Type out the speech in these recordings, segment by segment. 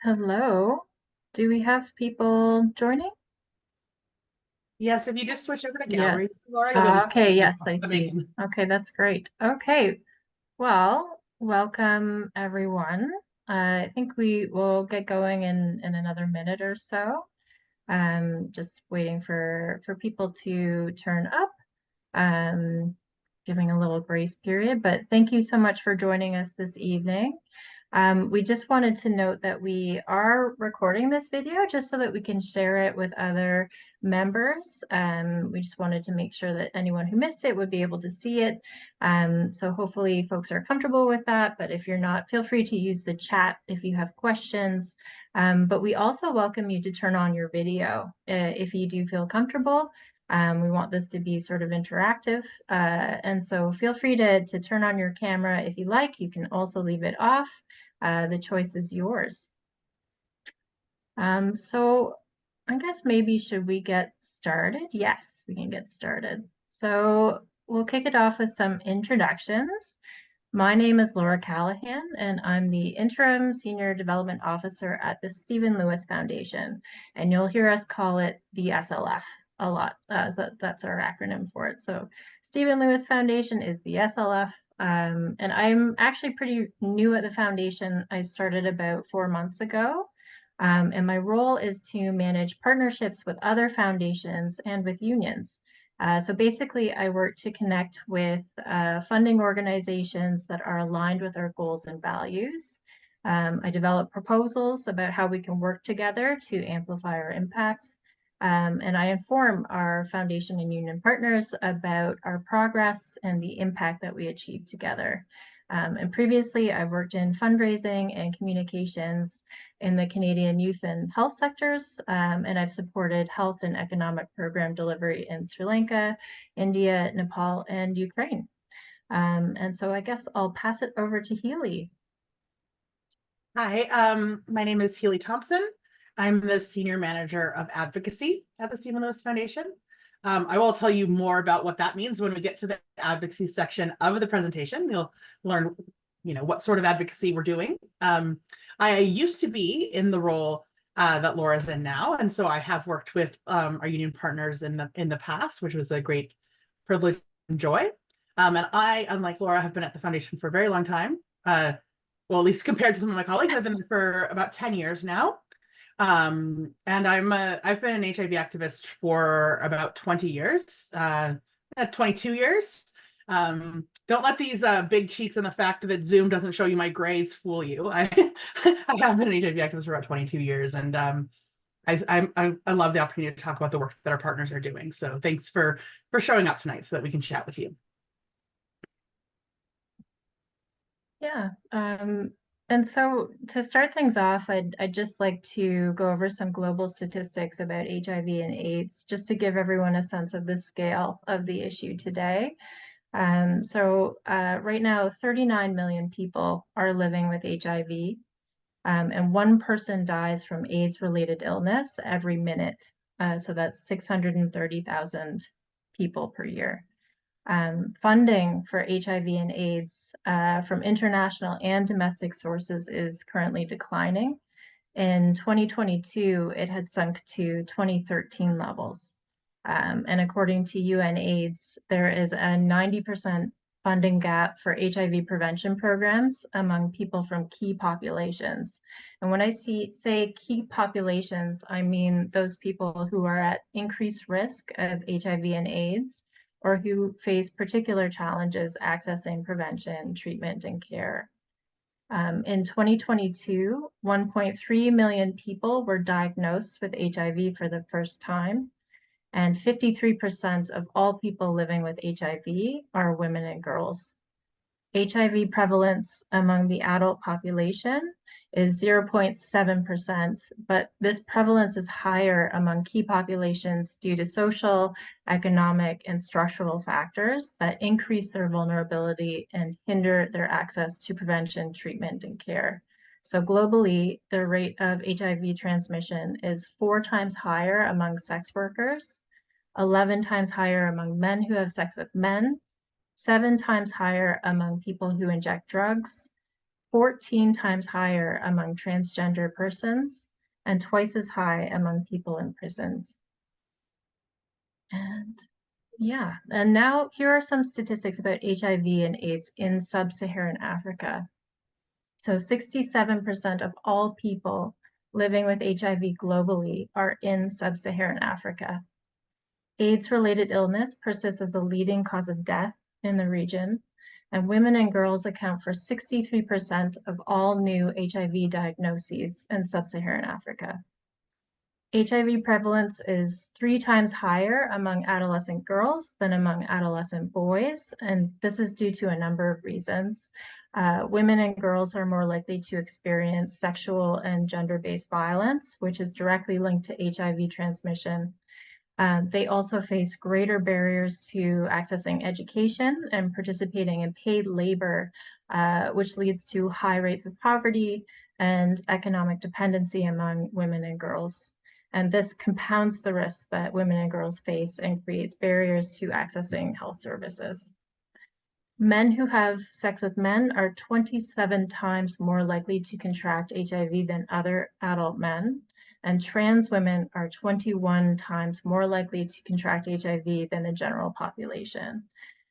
Hello. Do we have people joining? Yes, if you just switch over to gallery, Yes. Laura, you'll be able to Okay, see yes, I the see. name. Okay, that's great. Okay, well, welcome everyone. I think we will get going in another minute or so. Just waiting for people to turn up. Giving a little grace period, but thank you so much for joining us this evening. We just wanted to note that we are recording this video just so that we can share it with other members. We just wanted to make sure that anyone who missed it would be able to see it. So hopefully folks are comfortable with that, but if you're not, feel free to use the chat if you have questions. But we also welcome you to turn on your video if you do feel comfortable. We want this to be sort of interactive. And so feel free to turn on your camera if you like. You can also leave it off. The choice is yours. So I guess maybe should we get started? Yes, we can get started. So we'll kick it off with some introductions. My name is Laura Callahan, and I'm the Interim Senior Development Officer at the Stephen Lewis Foundation. And you'll hear us call it the SLF a lot. So that's our acronym for it. So Stephen Lewis Foundation is the SLF. And I'm actually pretty new at the foundation. I started about 4 months ago. And my role is to manage partnerships with other foundations and with unions. So basically, I work to connect with funding organizations that are aligned with our goals and values. I develop proposals about how we can work together to amplify our impacts. And I inform our foundation and union partners about our progress and the impact that we achieve together. And previously, I worked in fundraising and communications in the Canadian youth and health sectors, and I've supported health and economic program delivery in Sri Lanka, India, Nepal, and Ukraine. And so I guess I'll pass it over to Healy. Hi, my name is Healy Thompson. I'm the Senior Manager of Advocacy at the Stephen Lewis Foundation. I will tell you more about what that means when we get to the advocacy section of the presentation. You'll learn, what sort of advocacy we're doing. I used to be in the role that Laura's in now, and so I have worked with our union partners in the past, which was a great privilege and joy. And I, unlike Laura, have been at the foundation for a very long time. Well, at least compared to some of my colleagues, I've been there for about 10 years now. And I've been an HIV activist for about 20 years, 22 years. Don't let these big cheeks and the fact that Zoom doesn't show you my grays fool you. I have been an HIV activist for about 22 years, and I love the opportunity to talk about the work that our partners are doing. So thanks for showing up tonight so that we can chat with you. Yeah. And so to start things off, I'd just like to go over some global statistics about HIV and AIDS, just to give everyone a sense of the scale of the issue today. Right now, 39 million people are living with HIV, and one person dies from AIDS-related illness every minute. So that's 630,000 people per year. Funding for HIV and AIDS from international and domestic sources is currently declining. In 2022, it had sunk to 2013 levels. And according to UNAIDS, there is a 90% funding gap for HIV prevention programs among people from key populations. And when I say key populations, I mean those people who are at increased risk of HIV and AIDS, or who face particular challenges accessing prevention, treatment, and care. In 2022, 1.3 million people were diagnosed with HIV for the first time, and 53% of all people living with HIV are women and girls. HIV prevalence among the adult population is 0.7%, but this prevalence is higher among key populations due to social, economic, and structural factors that increase their vulnerability and hinder their access to prevention, treatment, and care. So globally, the rate of HIV transmission is 4 times higher among sex workers, 11 times higher among men who have sex with men, 7 times higher among people who inject drugs, 14 times higher among transgender persons, and twice as high among people in prisons. And yeah, and now here are some statistics about HIV and AIDS in sub-Saharan Africa. So 67% of all people living with HIV globally are in sub-Saharan Africa. AIDS-related illness persists as a leading cause of death in the region, and women and girls account for 63% of all new HIV diagnoses in sub-Saharan Africa. HIV prevalence is 3 times higher among adolescent girls than among adolescent boys, and this is due to a number of reasons. Women and girls are more likely to experience sexual and gender-based violence, which is directly linked to HIV transmission. They also face greater barriers to accessing education and participating in paid labor, which leads to high rates of poverty and economic dependency among women and girls. And this compounds the risks that women and girls face and creates barriers to accessing health services. Men who have sex with men are 27 times more likely to contract HIV than other adult men, and trans women are 21 times more likely to contract HIV than the general population.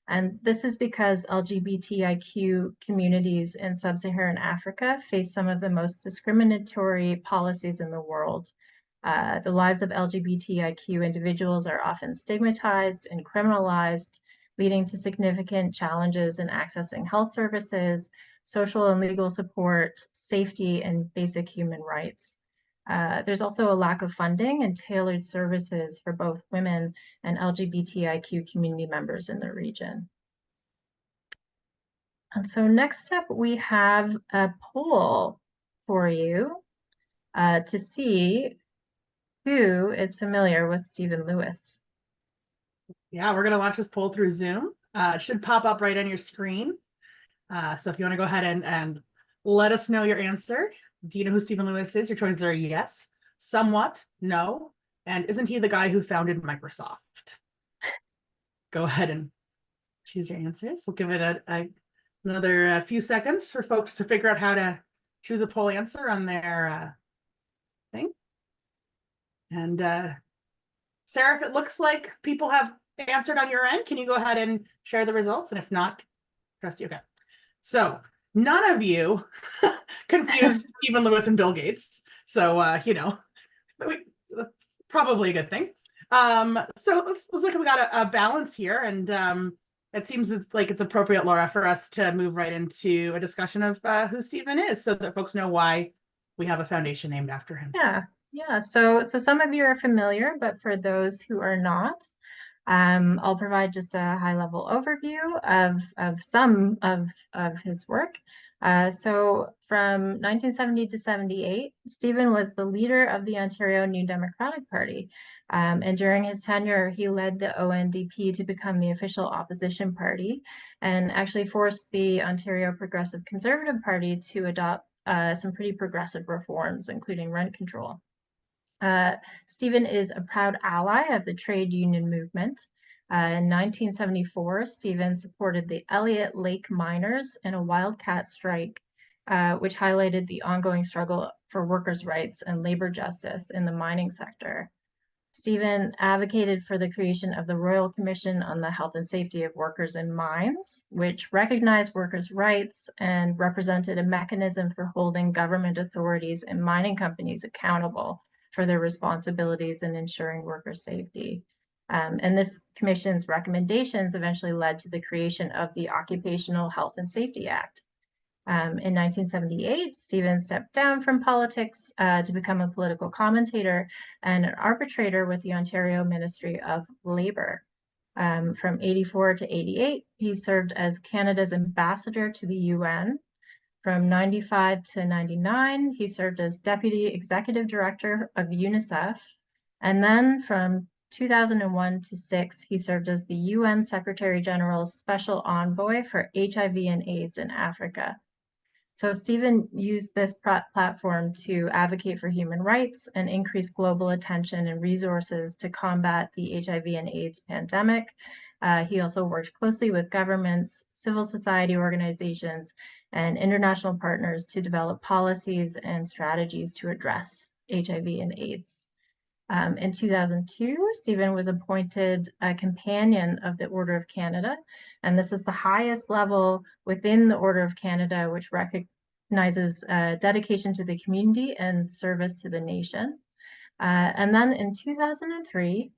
And this is because LGBTIQ communities in sub-Saharan Africa face some of the most discriminatory policies in the world. The lives of LGBTIQ individuals are often stigmatized and criminalized, leading to significant challenges in accessing health services, social and legal support, safety, and basic human rights. There's also a lack of funding and tailored services for both women and LGBTIQ community members in the region. And so next up, we have a poll for you to see who is familiar with Stephen Lewis. Yeah, we're going to launch this poll through Zoom. It should pop up right on your screen. So if you want to go ahead and let us know your answer. Do you know who Stephen Lewis is? Your choices are yes, somewhat, no, and isn't he the guy who founded Microsoft? Go ahead and choose your answers. We'll give it another few seconds for folks to figure out how to choose a poll answer on their thing. And Sarah, if it looks like people have answered on your end, can you go ahead and share the results? And if not, trust you. Okay. So none of you confused Stephen Lewis and Bill Gates. So, you know, that's probably a good thing. So let's look like we got a balance here. And it seems it's appropriate, Laura, for us to move right into a discussion of who Stephen is so that folks know why we have a foundation named after him. Yeah. So some of you are familiar, but for those who are not, I'll provide just a high-level overview of some of his work. So from 1970 to 78, Stephen was the leader of the Ontario New Democratic Party. And during his tenure, he led the ONDP to become the official opposition party and actually forced the Ontario Progressive Conservative Party to adopt some pretty progressive reforms, including rent control. Stephen is a proud ally of the trade union movement. In 1974, Stephen supported the Elliott Lake miners in a wildcat strike, which highlighted the ongoing struggle for workers' rights and labor justice in the mining sector. Stephen advocated for the creation of the Royal Commission on the Health and Safety of Workers in Mines, which recognized workers' rights and represented a mechanism for holding government authorities and mining companies accountable for their responsibilities in ensuring worker safety. And this commission's recommendations eventually led to the creation of the Occupational Health and Safety Act. In 1978, Stephen stepped down from politics to become a political commentator and an arbitrator with the Ontario Ministry of Labour. From 84 to 88, he served as Canada's ambassador to the UN. From 95 to 99, he served as Deputy Executive Director of UNICEF. And then from 2001 to 6, he served as the UN Secretary General's Special Envoy for HIV and AIDS in Africa. So Stephen used this platform to advocate for human rights and increase global attention and resources to combat the HIV and AIDS pandemic. He also worked closely with governments, civil society organizations, and international partners to develop policies and strategies to address HIV and AIDS. In 2002, Stephen was appointed a companion of the Order of Canada, and this is the highest level within the Order of Canada, which recognizes dedication to the community and service to the nation. And then in 2003,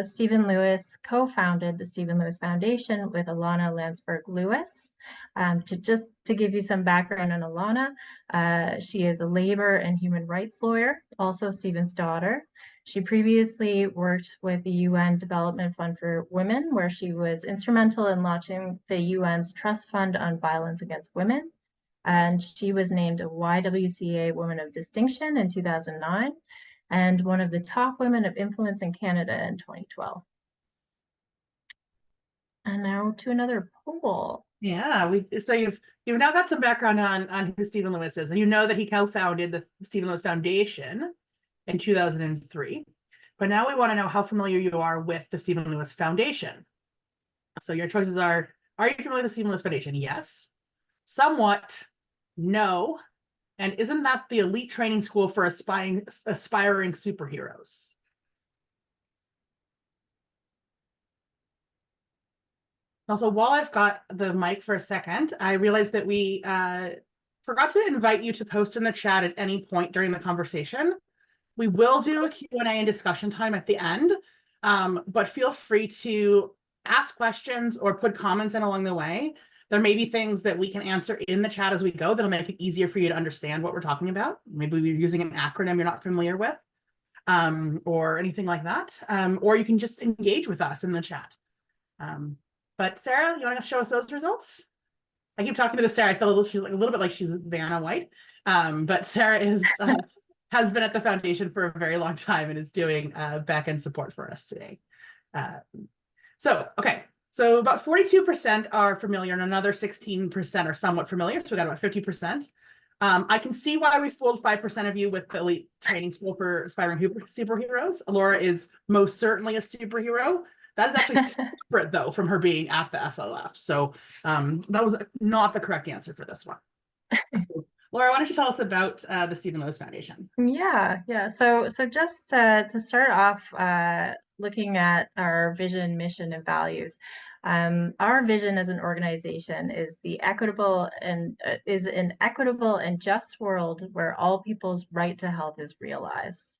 Stephen Lewis co-founded the Stephen Lewis Foundation with Alana Landsberg Lewis. To give you some background on Alana, she is a labor and human rights lawyer, also Stephen's daughter. She previously worked with the UN Development Fund for Women, where she was instrumental in launching the UN's Trust Fund on Violence Against Women. And she was named a YWCA Woman of Distinction in 2009 and one of the top women of influence in Canada in 2012. And now to another poll. Yeah, so you've now got some background on who Stephen Lewis is, and you know that he co-founded the Stephen Lewis Foundation in 2003. But now we want to know how familiar you are with the Stephen Lewis Foundation. So your choices are you familiar with the Stephen Lewis Foundation? Yes. Somewhat. No. And isn't that the elite training school for aspiring superheroes? Also, while I've got the mic for a second, I realized that we forgot to invite you to post in the chat at any point during the conversation. We will do a Q&A and discussion time at the end, but feel free to ask questions or put comments in along the way. There may be things that we can answer in the chat as we go that'll make it easier for you to understand what we're talking about. Maybe we're using an acronym you're not familiar with, or anything like that. Or you can just engage with us in the chat. But Sarah, you want to show us those results? I keep talking to the Sarah. I feel she's like a little bit like she's Vanna White. But Sarah has been at the foundation for a very long time and is doing back-end support for us today. So about 42% are familiar and another 16% are somewhat familiar. So we got about 50%. I can see why we fooled 5% of you with the elite training school for aspiring superheroes. Laura is most certainly a superhero. That is actually separate though from her being at the SLF. So that was not the correct answer for this one. So, Laura, why don't you tell us about the Stephen Lewis Foundation? Yeah. So just to start off, looking at our vision, mission, and values. Our vision as an organization is an equitable and just world where all people's right to health is realized.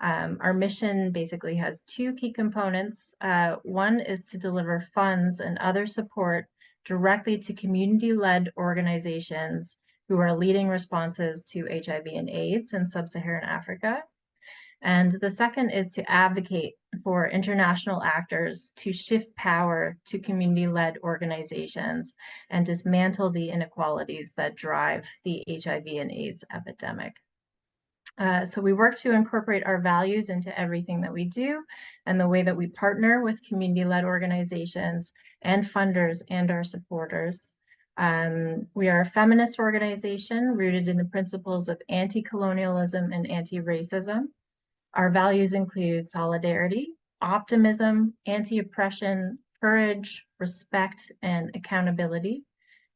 Our mission basically has two key components. One is to deliver funds and other support directly to community-led organizations who are leading responses to HIV and AIDS in sub-Saharan Africa. And the second is to advocate for international actors to shift power to community-led organizations and dismantle the inequalities that drive the HIV and AIDS epidemic. So we work to incorporate our values into everything that we do and the way that we partner with community-led organizations and funders and our supporters. We are a feminist organization rooted in the principles of anti-colonialism and anti-racism. Our values include solidarity, optimism, anti-oppression, courage, respect, and accountability.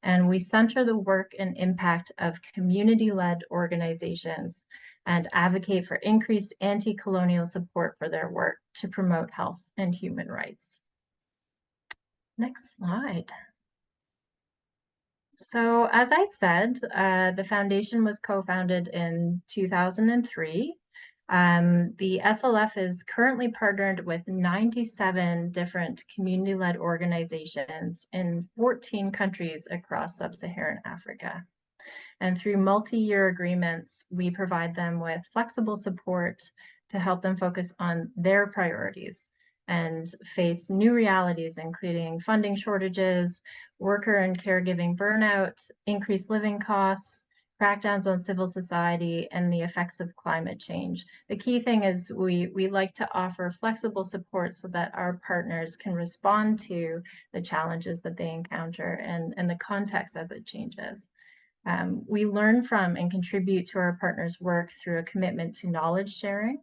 And we center the work and impact of community-led organizations and advocate for increased anti-colonial support for their work to promote health and human rights. Next slide. So as I said, the foundation was co-founded in 2003. The SLF is currently partnered with 97 different community-led organizations in 14 countries across sub-Saharan Africa. And through multi-year agreements, we provide them with flexible support to help them focus on their priorities and face new realities, including funding shortages, worker and caregiving burnout, increased living costs, crackdowns on civil society, and the effects of climate change. The key thing is we like to offer flexible support so that our partners can respond to the challenges that they encounter and the context as it changes. We learn from and contribute to our partners' work through a commitment to knowledge sharing,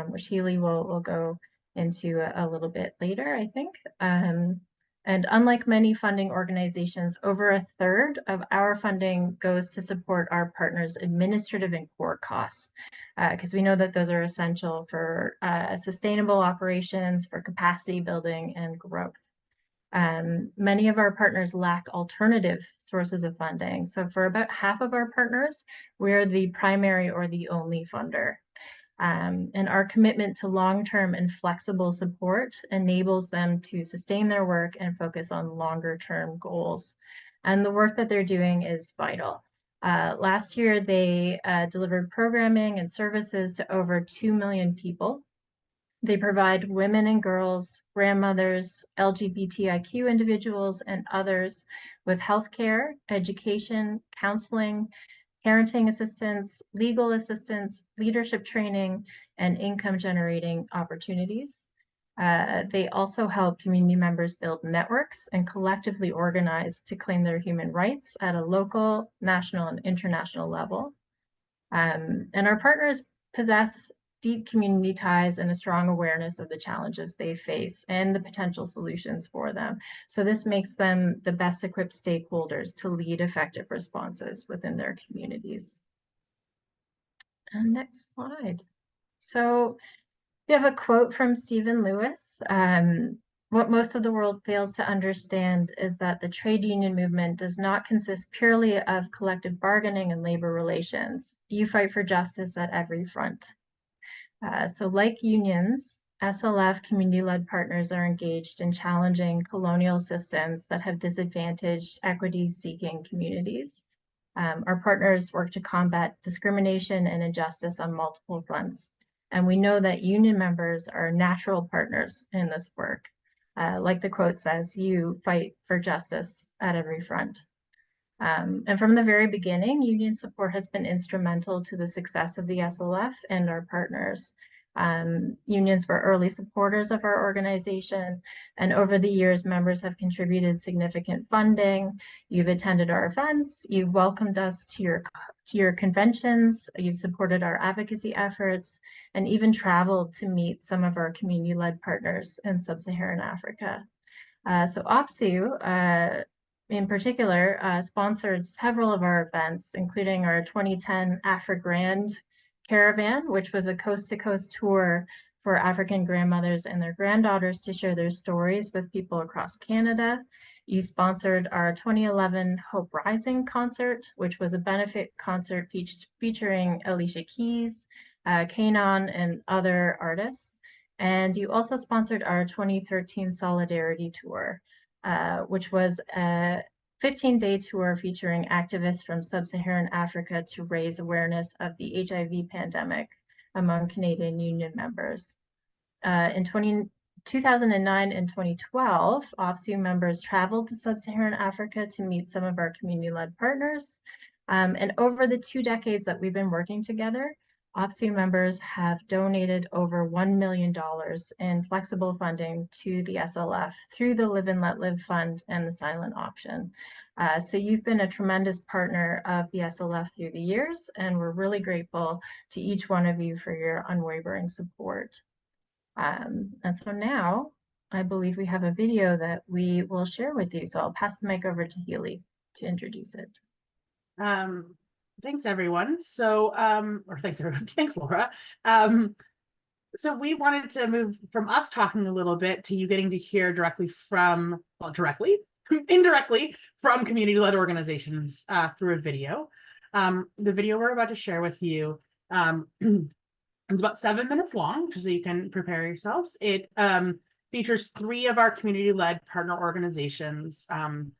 which Healy will go into a little bit later, I think. And And unlike many funding organizations, over a third of our funding goes to support our partners' administrative and core costs, because we know that those are essential for sustainable operations, for capacity building and growth. Many of our partners lack alternative sources of funding. So for about half of our partners, we're the primary or the only funder. And our commitment to long-term and flexible support enables them to sustain their work and focus on longer-term goals. And the work that they're doing is vital. Last year, they delivered programming and services to over 2 million people. They provide women and girls, grandmothers, LGBTIQ individuals, and others with healthcare, education, counseling, parenting assistance, legal assistance, leadership training, and income generating opportunities. They also help community members build networks and collectively organize to claim their human rights at a local, national, and international level. And our partners possess deep community ties and a strong awareness of the challenges they face and the potential solutions for them. So this makes them the best equipped stakeholders to lead effective responses within their communities. And next slide. So we have a quote from Stephen Lewis. What most of the world fails to understand is that the trade union movement does not consist purely of collective bargaining and labor relations. You fight for justice at every front. So like unions, SLF community-led partners are engaged in challenging colonial systems that have disadvantaged equity-seeking communities. Our partners work to combat discrimination and injustice on multiple fronts. And we know that union members are natural partners in this work. Like the quote says, you fight for justice at every front. And from the very beginning, union support has been instrumental to the success of the SLF and our partners. Unions were early supporters of our organization, and over the years, members have contributed significant funding. You've attended our events, you've welcomed us to your conventions, you've supported our advocacy efforts, and even traveled to meet some of our community-led partners in sub-Saharan Africa. So OPSEU, in particular, sponsored several of our events, including our 2010 AfriGrand Caravan, which was a coast-to-coast tour for African grandmothers and their granddaughters to share their stories with people across Canada. You sponsored our 2011 Hope Rising concert, which was a benefit concert featuring Alicia Keys, Kanon, and other artists. And you also sponsored our 2013 Solidarity Tour, which was a 15-day tour featuring activists from sub-Saharan Africa to raise awareness of the HIV pandemic among Canadian Union members. In 2009 and 2012, OPSEU members traveled to sub-Saharan Africa to meet some of our community-led partners. And over the 2 decades that we've been working together, OPSEU members have donated over $1 million in flexible funding to the SLF through the Live and Let Live Fund and the silent auction. So you've been a tremendous partner of the SLF through the years, and we're really grateful to each one of you for your unwavering support. And so now I believe we have a video that we will share with you. So I'll pass the mic over to Healy to introduce it. Thanks, everyone. So, or thanks, everyone. Thanks, Laura. So we wanted to move from us talking a little bit to you getting to hear directly from, well, indirectly from community-led organizations through a video. The video we're about to share with you it's about 7 minutes long, just so you can prepare yourselves. It features 3 of our community-led partner organizations, and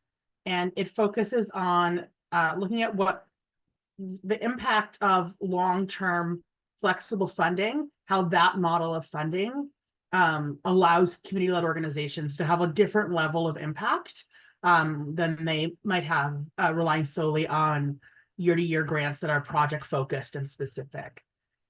it focuses on looking at what the impact of long-term flexible funding, how that model of funding allows community-led organizations to have a different level of impact than they might have relying solely on year-to-year grants that are project-focused and specific.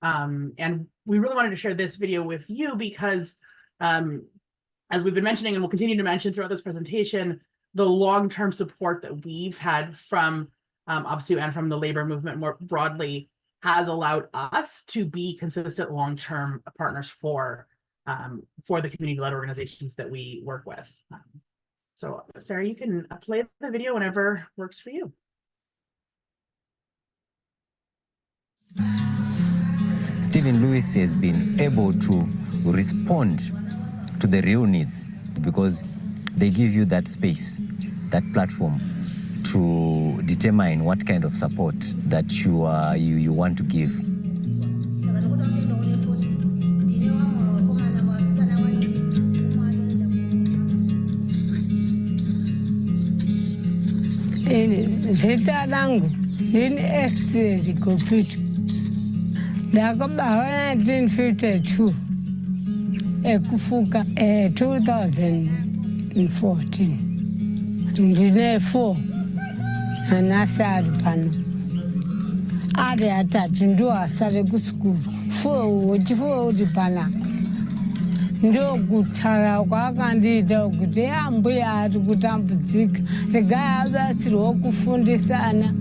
And we really wanted to share this video with you because, as we've been mentioning and we'll continue to mention throughout this presentation, the long-term support that we've had from OPSEU and from the labor movement more broadly has allowed us to be consistent long-term partners for the community-led organizations that we work with. So Sarah, you can play the video whenever works for you. Stephen Lewis has been able to respond to the real needs because they give you that space, that platform to determine what kind of support that you want to give. Zita langu lini estage kopito ndakabawa 1952 ekufuka 2014 ndine 4 anasari pano ari atatu ndo asare kuskuru 4 uri pana ndokutara kwakandiita kuti ambuya ari kutambudzika regai abatsirwa kufundisana.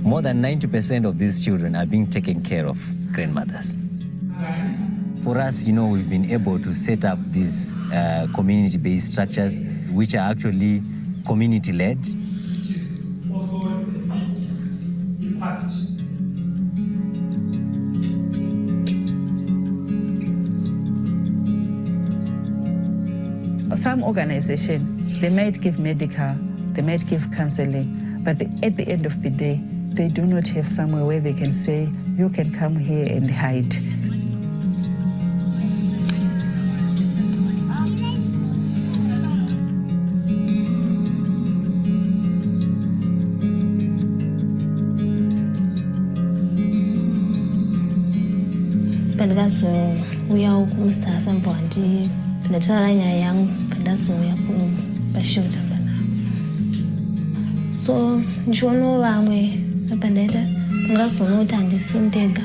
More than 90% of these children are being taken care of grandmothers. For us, we've been able to set up these community-based structures, which are actually community-led. Some organizations, they might give medical, they might give counseling, but at the end of the day, they do not have somewhere where they can say, you can come here and hide. Pelgaso uyau kumsasa mpondi penetranya yang pedaso ya ku bashuta bana. So njono wamwe apandeta pelgaso no tandi sundega.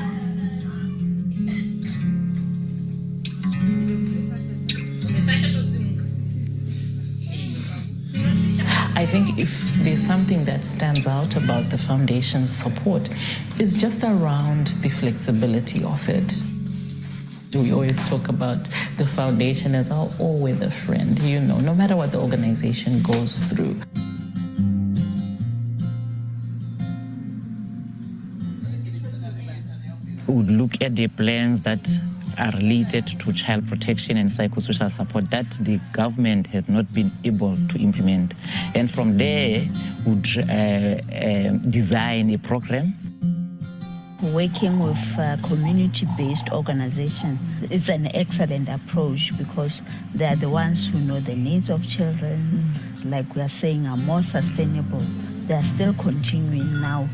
I think if there's something that stands out about the foundation's support, it's just around the flexibility of it. We always talk about the foundation as our all-weather friend, no matter what the organization goes through. We would look at the plans that are related to child protection and psychosocial support that the government has not been able to implement. And from there, we would design a program. Working with community-based organizations, it's an excellent approach because they are the ones who know the needs of children, like we are saying, are more sustainable. They are still continuing now.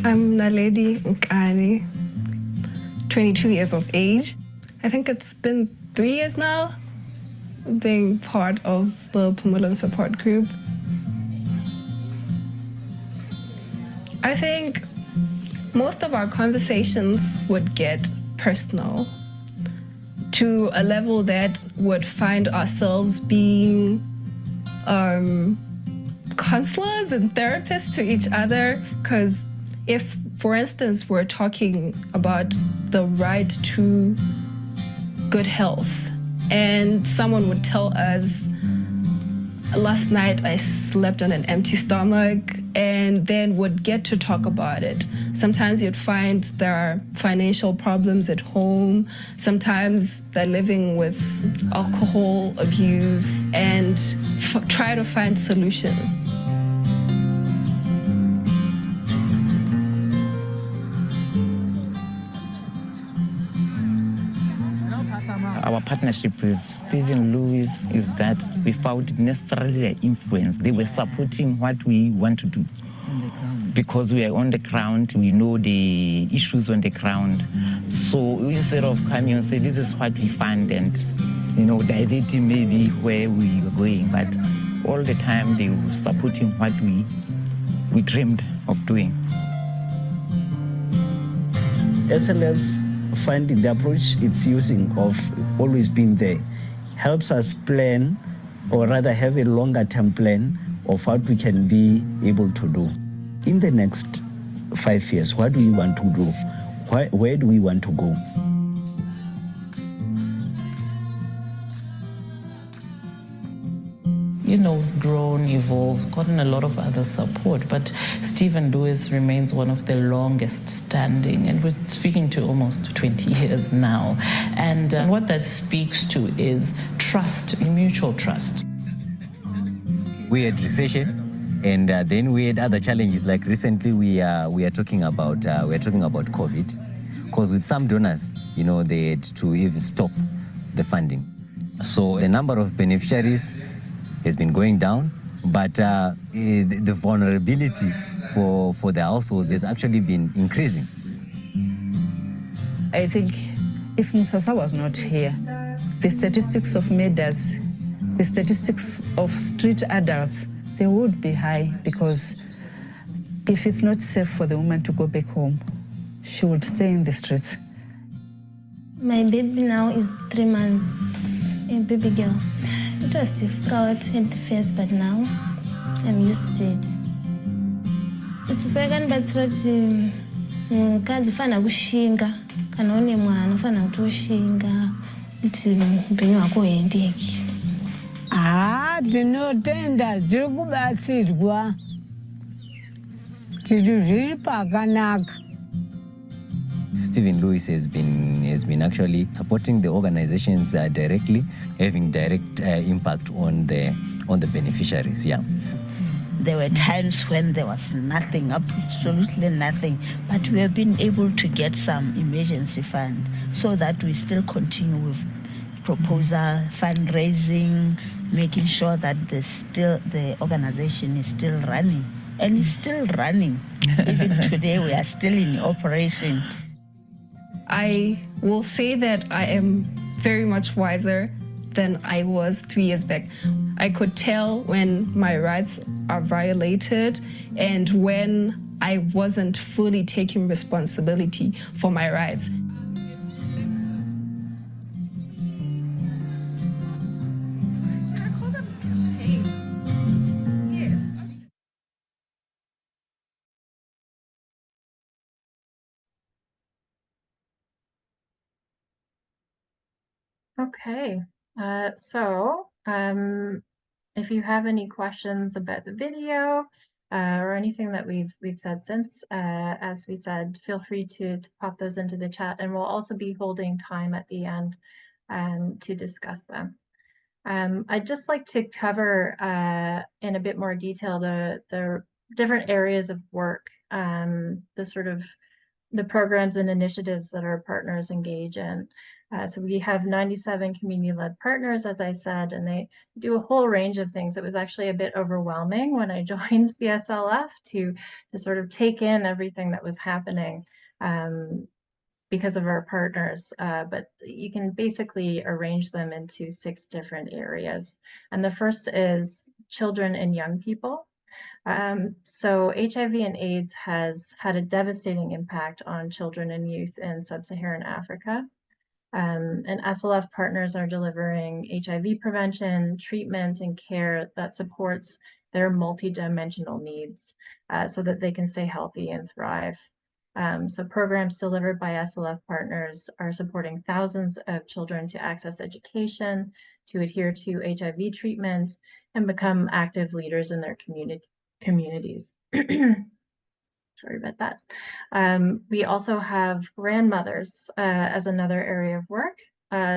I'm Naledi Nkani, 22 years of age. I think it's been 3 years now being part of the Pumulan support group. I think most of our conversations would get personal to a level that would find ourselves being counselors and therapists to each other, because if, for instance, we're talking about the right to good health, and someone would tell us, last night I slept on an empty stomach, and then would get to talk about it. Sometimes you'd find there are financial problems at home. Sometimes they're living with alcohol abuse, and try to find solutions. Our partnership with Stephen Lewis is that we found necessarily their influence. They were supporting what we want to do. Because we are on the ground, we know the issues on the ground. So instead of coming and say, this is what we find, and directing maybe where we are going, but all the time they were supporting what we dreamed of doing. SLS finding the approach it's using of always being there helps us plan or rather have a longer term plan of what we can be able to do. In the next 5 years, what do we want to do? Where do we want to go? You know, we've grown, evolved, gotten a lot of other support, but Stephen Lewis remains one of the longest standing, and we're speaking to almost 20 years now. And what that speaks to is trust, mutual trust. We had recession, and then we had other challenges. Like recently, we are talking about COVID, because with some donors, you know, they had to even stop the funding. So the number of beneficiaries has been going down, but the vulnerability for the households has actually been increasing. I think if Musasa was not here, the statistics of murders, the statistics of street adults, they would be high, because if it's not safe for the woman to go back home, she would stay in the streets. My baby now is 3 months, a baby girl. It was difficult at first, but now I'm used to it. Second, but ukadzifana kushinga kana une mwana ufana kuti ushinga kuti upenyu hwako huendeke. Tinotenda zviri kubatsirwa kuti zviri pakanaka. Stephen Lewis has been actually supporting the organizations directly, having direct impact on the beneficiaries. Yeah. There were times when there was nothing, absolutely nothing, but we have been able to get some emergency fund so that we still continue with proposal, fundraising, making sure that the organization is still running. And it's still running. Even today, we are still in operation. I will say that I am very much wiser than I was 3 years back. I could tell when my rights are violated and when I wasn't fully taking responsibility for my rights. Okay, so if you have any questions about the video or anything that we've said since, as we said, feel free to pop those into the chat, and we'll also be holding time at the end to discuss them. I'd just like to cover in a bit more detail the different areas of work, the programs and initiatives that our partners engage in. So we have 97 community-led partners, as I said, and they do a whole range of things. It was actually a bit overwhelming when I joined the SLF to sort of take in everything that was happening because of our partners. But you can basically arrange them into 6 different areas. And the first is children and young people. So HIV and AIDS has had a devastating impact on children and youth in sub-Saharan Africa. And SLF partners are delivering HIV prevention, treatment, and care that supports their multidimensional needs so that they can stay healthy and thrive. So programs delivered by SLF partners are supporting thousands of children to access education, to adhere to HIV treatment, and become active leaders in their communities. Sorry about that. We also have grandmothers as another area of work.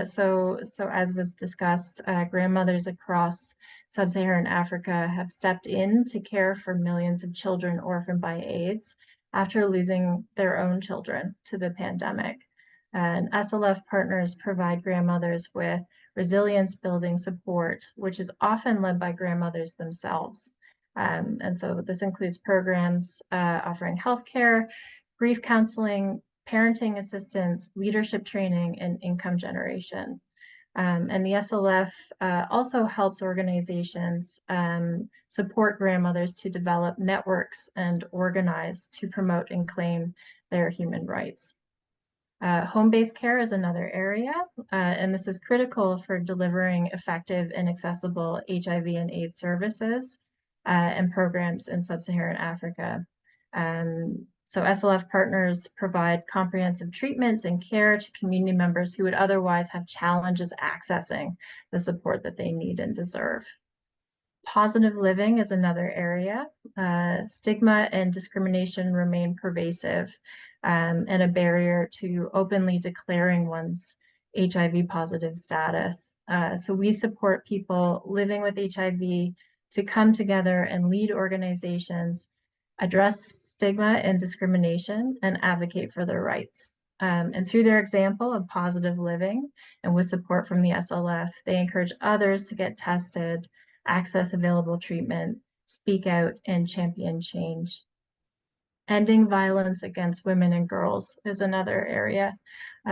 So as was discussed, grandmothers across sub-Saharan Africa have stepped in to care for millions of children orphaned by AIDS after losing their own children to the pandemic. And SLF partners provide grandmothers with resilience building support, which is often led by grandmothers themselves. And so this includes programs offering healthcare, grief counseling, parenting assistance, leadership training, and income generation. And the SLF also helps organizations support grandmothers to develop networks and organize to promote and claim their human rights. Home-based care is another area, and this is critical for delivering effective and accessible HIV and AIDS services and programs in sub-Saharan Africa. So SLF partners provide comprehensive treatment and care to community members who would otherwise have challenges accessing the support that they need and deserve. Positive living is another area. Stigma and discrimination remain pervasive and a barrier to openly declaring one's HIV positive status. So we support people living with HIV to come together and lead organizations, address stigma and discrimination, and advocate for their rights. And through their example of positive living and with support from the SLF, they encourage others to get tested, access available treatment, speak out, and champion change. Ending violence against women and girls is another area.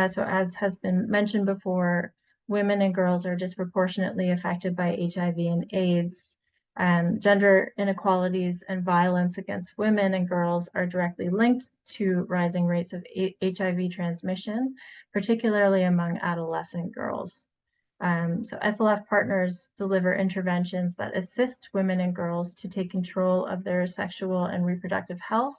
So as has been mentioned before, women and girls are disproportionately affected by HIV and AIDS. Gender inequalities and violence against women and girls are directly linked to rising rates of HIV transmission, particularly among adolescent girls. So SLF partners deliver interventions that assist women and girls to take control of their sexual and reproductive health,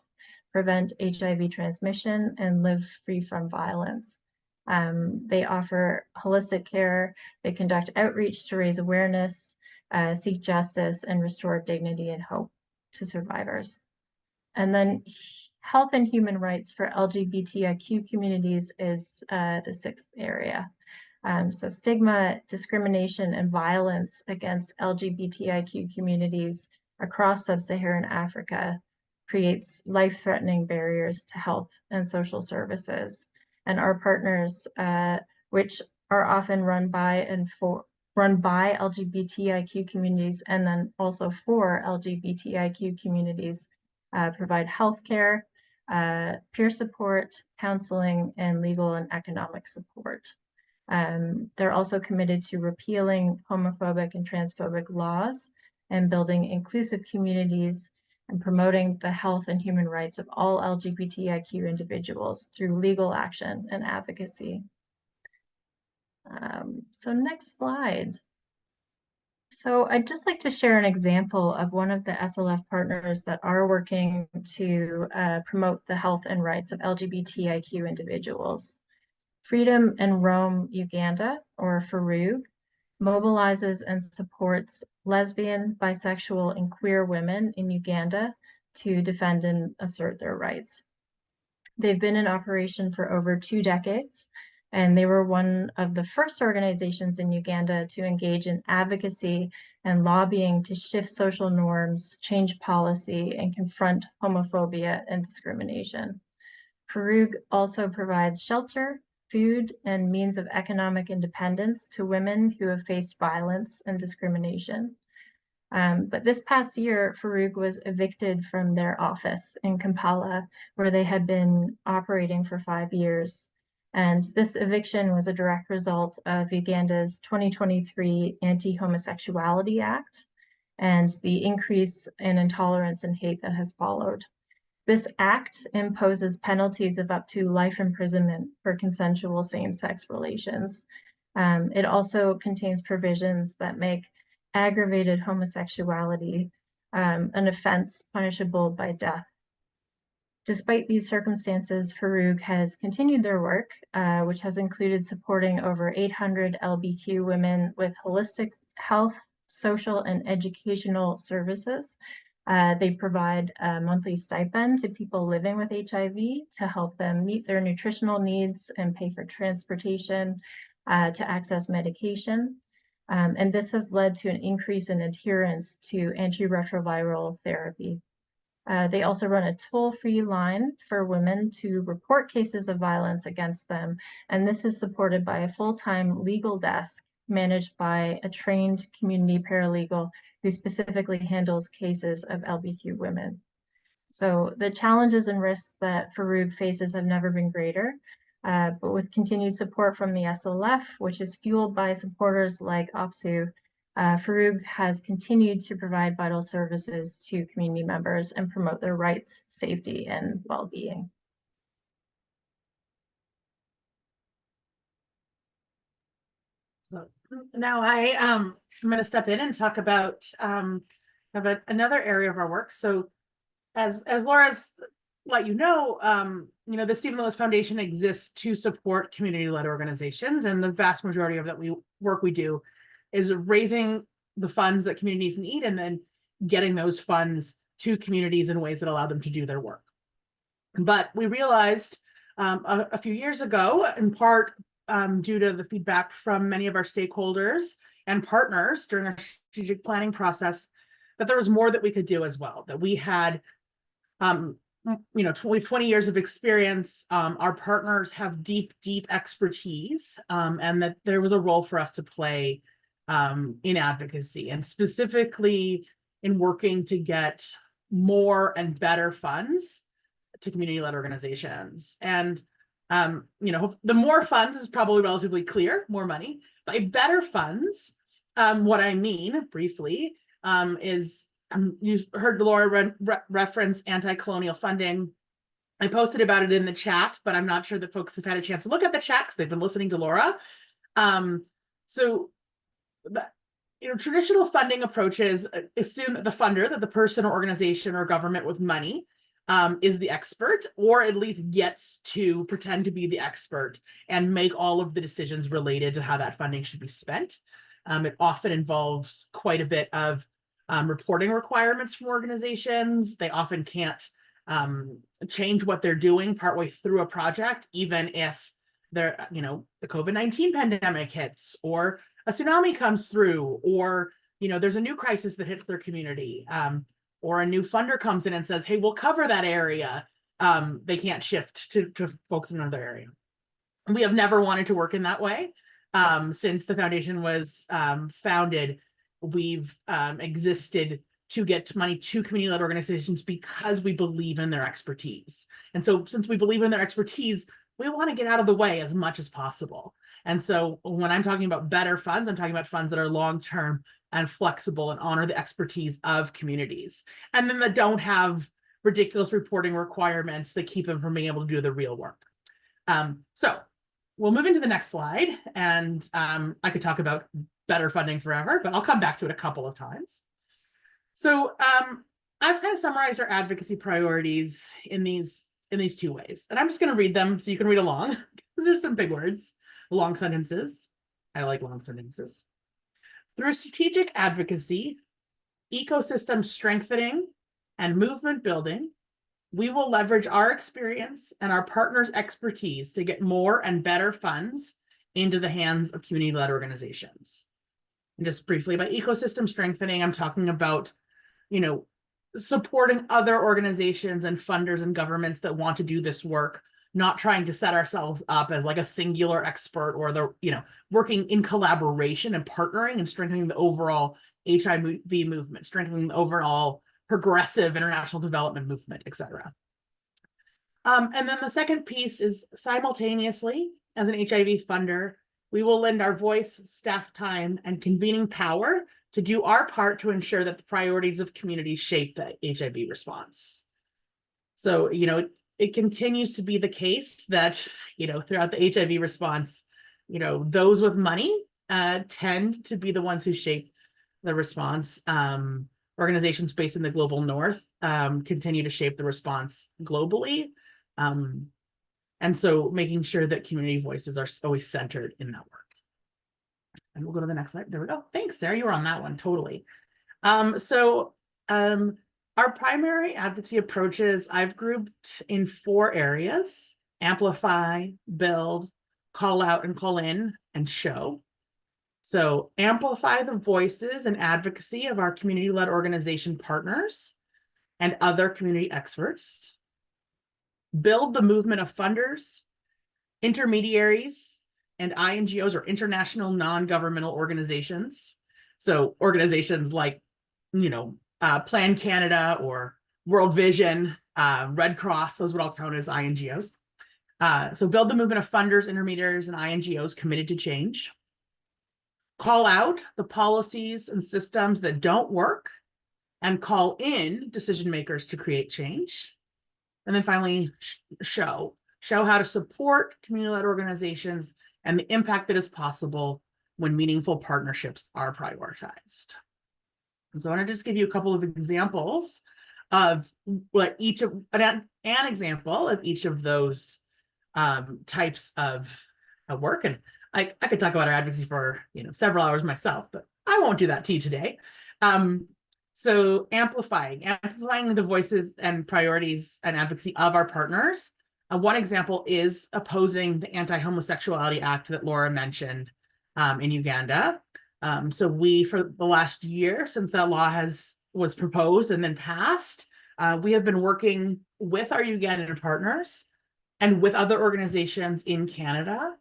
prevent HIV transmission, and live free from violence. They offer holistic care, they conduct outreach to raise awareness, seek justice, and restore dignity and hope to survivors. And then health and human rights for LGBTIQ communities is the sixth area. So stigma, discrimination, and violence against LGBTIQ communities across sub-Saharan Africa creates life-threatening barriers to health and social services. And our partners, which are often run by LGBTIQ communities and then also for LGBTIQ communities, provide healthcare, peer support, counseling, and legal and economic support. They're also committed to repealing homophobic and transphobic laws and building inclusive communities and promoting the health and human rights of all LGBTIQ individuals through legal action and advocacy. So next slide. So I'd just like to share an example of one of the SLF partners that are working to promote the health and rights of LGBTIQ individuals. Freedom in Rome, Uganda, or FARUG, mobilizes and supports lesbian, bisexual, and queer women in Uganda to defend and assert their rights. They've been in operation for over 2 decades, and they were one of the first organizations in Uganda to engage in advocacy and lobbying to shift social norms, change policy, and confront homophobia and discrimination. FARUG also provides shelter, food, and means of economic independence to women who have faced violence and discrimination. But this past year, FARUG was evicted from their office in Kampala, where they had been operating for 5 years. And this eviction was a direct result of Uganda's 2023 Anti-Homosexuality Act and the increase in intolerance and hate that has followed. This act imposes penalties of up to life imprisonment for consensual same-sex relations. It also contains provisions that make aggravated homosexuality an offense punishable by death. Despite these circumstances, FARUG has continued their work, which has included supporting over 800 LBQ women with holistic health, social, and educational services. They provide a monthly stipend to people living with HIV to help them meet their nutritional needs and pay for transportation to access medication. And this has led to an increase in adherence to antiretroviral therapy. They also run a toll-free line for women to report cases of violence against them. And this is supported by a full-time legal desk managed by a trained community paralegal who specifically handles cases of LBQ women. So the challenges and risks that FARUG faces have never been greater, but with continued support from the SLF, which is fueled by supporters like OPSEU, FARUG has continued to provide vital services to community members and promote their rights, safety, and well-being. Now I'm going to step in and talk about another area of our work. So as Laura's let you know, the Stephen Lewis Foundation exists to support community-led organizations, and the vast majority of that work we do is raising the funds that communities need and then getting those funds to communities in ways that allow them to do their work. But we realized a few years ago, in part due to the feedback from many of our stakeholders and partners during our strategic planning process, that there was more that we could do as well, that we had 20 years of experience. Our partners have deep expertise, and that there was a role for us to play in advocacy, and specifically in working to get more and better funds to community-led organizations. And the more funds is probably relatively clear, more money. By better funds, what I mean briefly is, you heard Laura reference anti-colonial funding. I posted about it in the chat, but I'm not sure that folks have had a chance to look at the chat because they've been listening to Laura. Traditional funding approaches assume that the funder, that the person or organization or government with money, is the expert, or at least gets to pretend to be the expert and make all of the decisions related to how that funding should be spent. It often involves quite a bit of reporting requirements from organizations. They often can't change what they're doing partway through a project, even if the COVID-19 pandemic hits, or a tsunami comes through, or there's a new crisis that hits their community, or a new funder comes in and says, hey, we'll cover that area. They can't shift to folks in another area. We have never wanted to work in that way. Since the foundation was founded, we've existed to get money to community-led organizations because we believe in their expertise. And so since we believe in their expertise, we want to get out of the way as much as possible. And so when I'm talking about better funds, I'm talking about funds that are long-term and flexible and honor the expertise of communities, and then that don't have ridiculous reporting requirements that keep them from being able to do the real work. So we'll move into the next slide, and I could talk about better funding forever, but I'll come back to it a couple of times. So I've kind of summarized our advocacy priorities in these two ways, and I'm just going to read them so you can read along, because there's some big words, long sentences. I like long sentences. Through strategic advocacy, ecosystem strengthening, and movement building, we will leverage our experience and our partners' expertise to get more and better funds into the hands of community-led organizations. And just briefly, by ecosystem strengthening, I'm talking about, supporting other organizations and funders and governments that want to do this work, not trying to set ourselves up as like a singular expert, or working in collaboration and partnering and strengthening the overall HIV movement, strengthening the overall progressive international development movement, etc. And then the second piece is, simultaneously, as an HIV funder, we will lend our voice, staff time, and convening power to do our part to ensure that the priorities of communities shape the HIV response. So, it continues to be the case that, throughout the HIV response, those with money tend to be the ones who shape the response. Organizations based in the global north continue to shape the response globally. And so making sure that community voices are always centered in that work. And we'll go to the next slide. There we go. Thanks, Sarah. You were on that one. Totally. Our primary advocacy approaches I've grouped in 4 areas: amplify, build, call out and call in, and show. So amplify the voices and advocacy of our community-led organization partners and other community experts. Build the movement of funders, intermediaries, and INGOs, or international non-governmental organizations. So organizations like, Plan Canada or World Vision, Red Cross, those would all count as INGOs. So build the movement of funders, intermediaries, and INGOs committed to change. Call out the policies and systems that don't work, and call in decision makers to create change. And then finally, show how to support community-led organizations and the impact that is possible when meaningful partnerships are prioritized. And so I want to just give you a couple of examples of what each of an example of each of those types of work. And I could talk about our advocacy for several hours myself, but I won't do that to you today. So amplifying the voices and priorities and advocacy of our partners. One example is opposing the Anti-Homosexuality Act that Laura mentioned in Uganda. So we, for the last year since that law was proposed and then passed, we have been working with our Ugandan partners and with other organizations in Canada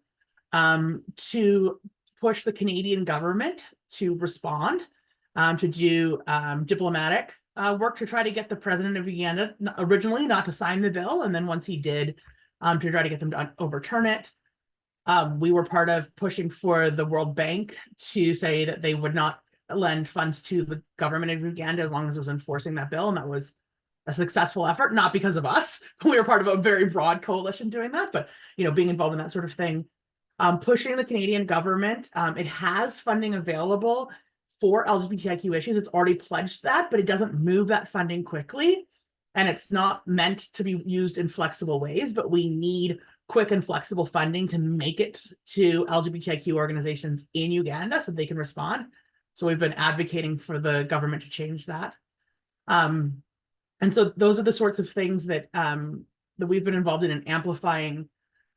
to push the Canadian government to respond, to do diplomatic work to try to get the president of Uganda originally not to sign the bill, and then once he did, to try to get them to overturn it. We were part of pushing for the World Bank to say that they would not lend funds to the government of Uganda as long as it was enforcing that bill, and that was a successful effort, not because of us. We were part of a very broad coalition doing that, but being involved in that sort of thing. Pushing the Canadian government, it has funding available for LGBTIQ issues. It's already pledged that, but it doesn't move that funding quickly. And it's not meant to be used in flexible ways, but we need quick and flexible funding to make it to LGBTIQ organizations in Uganda so they can respond. So we've been advocating for the government to change that. And so those are the sorts of things that that we've been involved in amplifying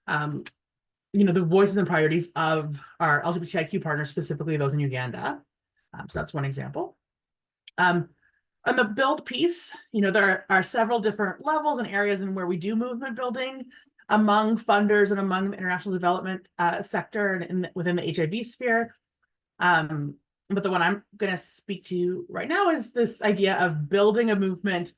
the voices and priorities of our LGBTIQ partners, specifically those in Uganda. So that's one example. On the build piece, there are several different levels and areas in where we do movement building among funders and among the international development sector and within the HIV sphere. But the one I'm going to speak to right now is this idea of building a movement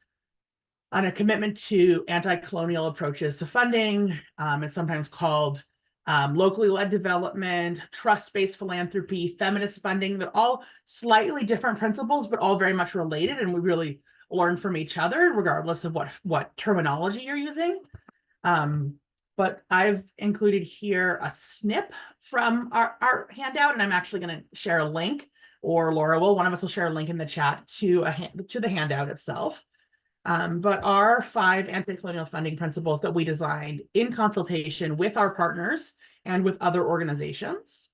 on a commitment to anti-colonial approaches to funding. It's sometimes called locally led development, trust-based philanthropy, feminist funding. They're all slightly different principles, but all very much related. And we really learn from each other, regardless of what terminology you're using. But I've included here a snip from our handout, and I'm actually going to share a link, or Laura will. One of us will share a link in the chat to the handout itself. But our 5 anti-colonial funding principles that we designed in consultation with our partners and with other organizations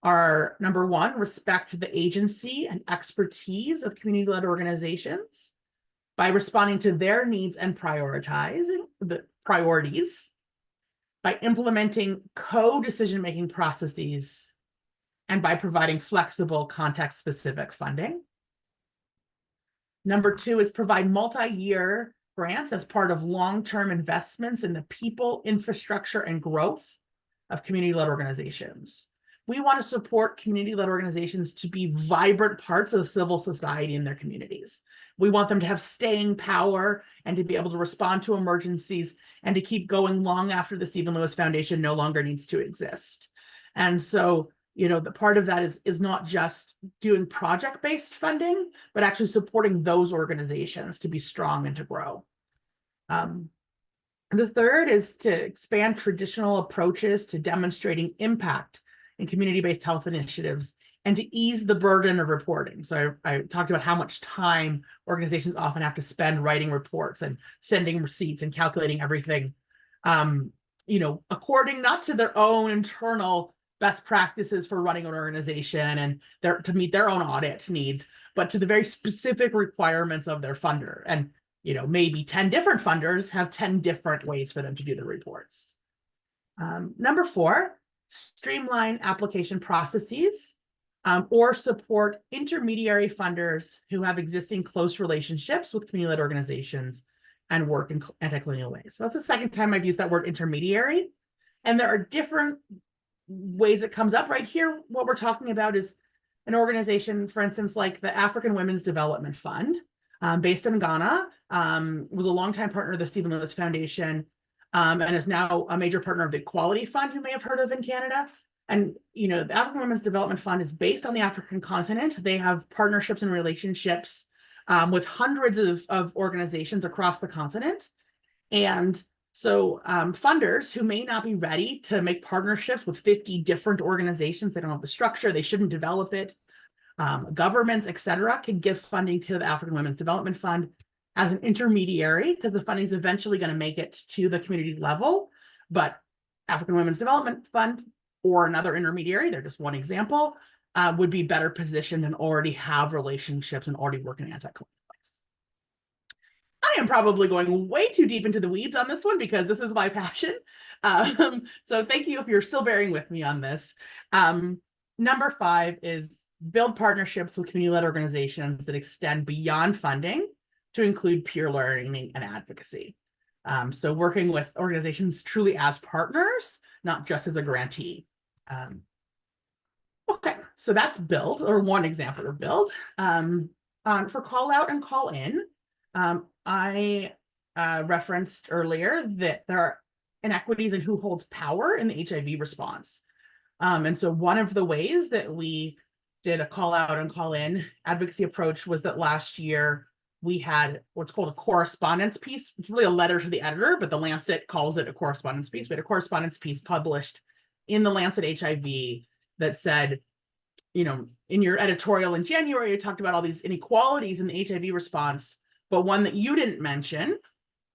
are: number 1, respect the agency and expertise of community-led organizations by responding to their needs and prioritizing the priorities, by implementing co-decision-making processes, and by providing flexible context-specific funding. Number 2 is provide multi-year grants as part of long-term investments in the people, infrastructure, and growth of community-led organizations. We want to support community-led organizations to be vibrant parts of civil society in their communities. We want them to have staying power and to be able to respond to emergencies and to keep going long after the Stephen Lewis Foundation no longer needs to exist. And so, the part of that is not just doing project-based funding, but actually supporting those organizations to be strong and to grow. The third is to expand traditional approaches to demonstrating impact in community-based health initiatives and to ease the burden of reporting. So I talked about how much time organizations often have to spend writing reports and sending receipts and calculating everything, according not to their own internal best practices for running an organization and to meet their own audit needs, but to the very specific requirements of their funder. And maybe 10 different funders have 10 different ways for them to do the reports. Number 4, streamline application processes or support intermediary funders who have existing close relationships with community-led organizations and work in anti-colonial ways. So that's the second time I've used that word intermediary. And there are different ways it comes up. Right here, what we're talking about is an organization, for instance, like the African Women's Development Fund, based in Ghana, was a longtime partner of the Stephen Lewis Foundation, and is now a major partner of the Equality Fund, you may have heard of in Canada. And, the African Women's Development Fund is based on the African continent. They have partnerships and relationships with hundreds of organizations across the continent. And So funders who may not be ready to make partnerships with 50 different organizations, they don't have the structure, they shouldn't develop it, governments, et cetera, can give funding to the African Women's Development Fund as an intermediary, because the funding is eventually going to make it to the community level. But African Women's Development Fund or another intermediary, they're just one example, would be better positioned and already have relationships and already work in anti-colonial ways. I am probably going way too deep into the weeds on this one because this is my passion. So thank you if you're still bearing with me on this. Number 5 is build partnerships with community-led organizations that extend beyond funding to include peer learning and advocacy. So working with organizations truly as partners, not just as a grantee. Okay, so that's build, or one example of build. For call out and call in, I referenced earlier that there are inequities in who holds power in the HIV response. And so one of the ways that we did a call out and call in advocacy approach was that last year we had what's called a correspondence piece. It's really a letter to the editor, but the Lancet calls it a correspondence piece. We had a correspondence piece published in the Lancet HIV that said, you know, in your editorial in January, you talked about all these inequalities in the HIV response, but one that you didn't mention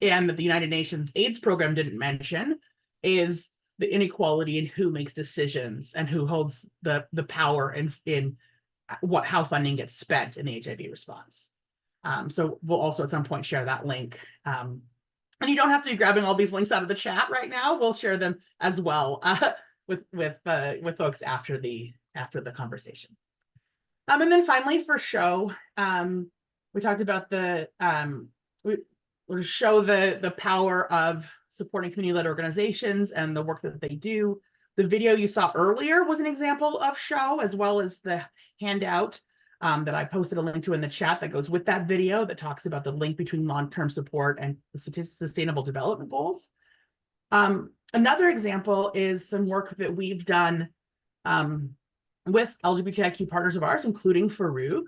and that the United Nations AIDS program didn't mention is the inequality in who makes decisions and who holds the power in how funding gets spent in the HIV response. So we'll also at some point share that link. And you don't have to be grabbing all these links out of the chat right now. We'll share them as well with folks after the conversation. And then finally for show, we talked about we'll show the power of supporting community-led organizations and the work that they do. The video you saw earlier was an example of show, as well as the handout that I posted a link to in the chat that goes with that video that talks about the link between long-term support and the sustainable development goals. Another example is some work that we've done with LGBTIQ partners of ours, including Farouk,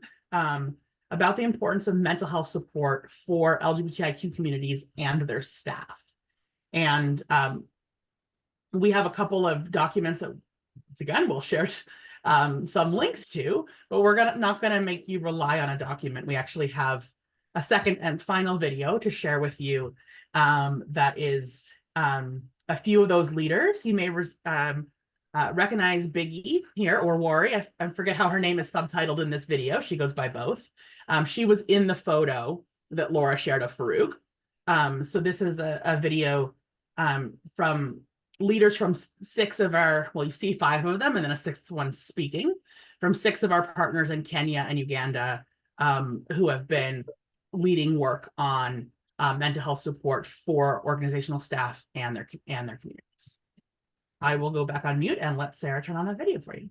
about the importance of mental health support for LGBTIQ communities and their staff. And we have a couple of documents that, once again, we'll share some links to, but we're not going to make you rely on a document. We actually have a second and final video to share with you that is a few of those leaders. You may recognize Biggie here, or Wari. I forget how her name is subtitled in this video. She goes by both. She was in the photo that Laura shared of Farouk. So this is a video from leaders from 6 of our, well, you see 5 of them, and then a 6th one speaking, from 6 of our partners in Kenya and Uganda who have been leading work on mental health support for organizational staff and their communities. I will go back on mute and let Sarah turn on the video for you.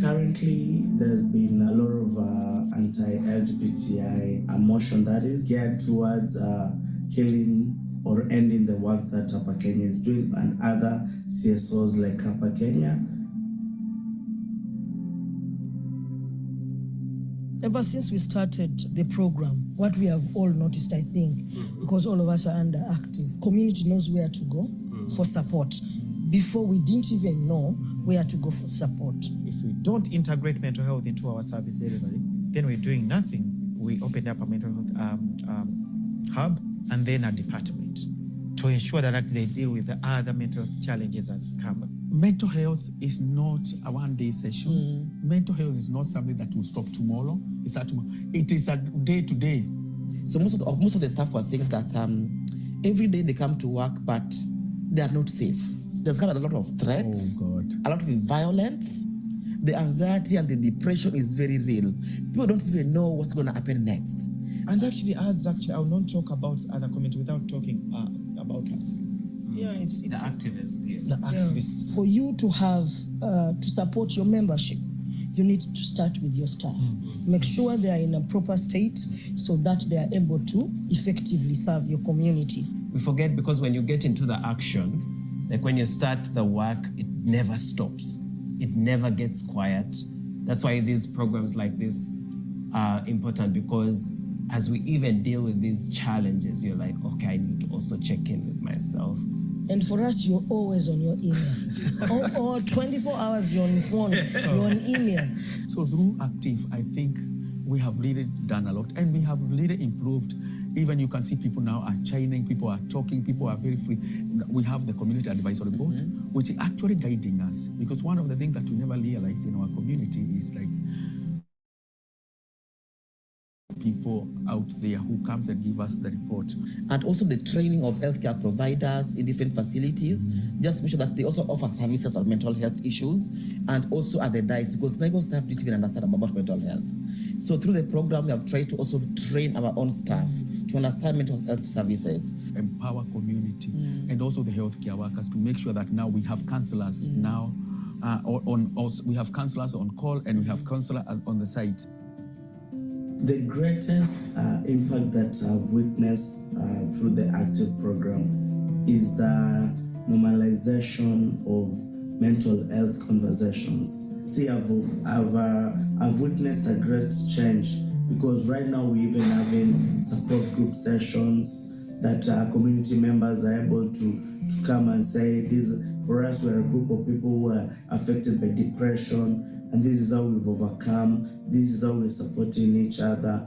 Currently, there's been a lot of anti-LGBTI motion that is geared towards killing or ending the work that Upper Kenya is doing and other CSOs like Upper Kenya. Ever since we started the program, what we have all noticed, I think, because all of us are underactive, community knows where to go for support. Before, we didn't even know where to go for support. If we don't integrate mental health into our service delivery, then we're doing nothing. We opened up a mental health hub and then a department to ensure that they deal with the other mental health challenges as come. Mental health is not a one-day session. Mental health is not something that will stop tomorrow. It is a day-to-day. So most of the staff were saying that every day they come to work, but they are not safe. There's kind of a lot of threats, a lot of violence. The anxiety and the depression is very real. People don't even know what's going to happen next. And actually, I will not talk about other community without talking about us. Yeah, it's the activists, yes. The activists. For you to have, to support your membership, you need to start with your staff. Make sure they are in a proper state so that they are able to effectively serve your community. We forget, because when you get into the action, like when you start the work, it never stops. It never gets quiet. That's why these programs like this are important, because as we even deal with these challenges, you're like, okay, I need to also check in with myself. And for us, you're always on your email. or 24 hours, you're on phone, you're on email. So through Active, I think we have really done a lot, and we have really improved. Even you can see people now are chiming, people are talking, people are very free. We have the community advisory board, which is actually guiding us, because one of the things that we never realized in our community is like people out there who comes and give us the report. And also the training of healthcare providers in different facilities, just to make sure that they also offer services on mental health issues, and also at the DICE, because many staff didn't even understand about mental health. So through the program, we have tried to also train our own staff to understand mental health services. Empower community and also the healthcare workers to make sure that now we have counselors now we have counselors on call, and we have counselors on the site. The greatest impact that I've witnessed through the Active program is the normalization of mental health conversations. See, I've witnessed a great change, because right now we even having support group sessions that community members are able to come and say, this, for us, we're a group of people who are affected by depression, and this is how we've overcome, this is how we're supporting each other.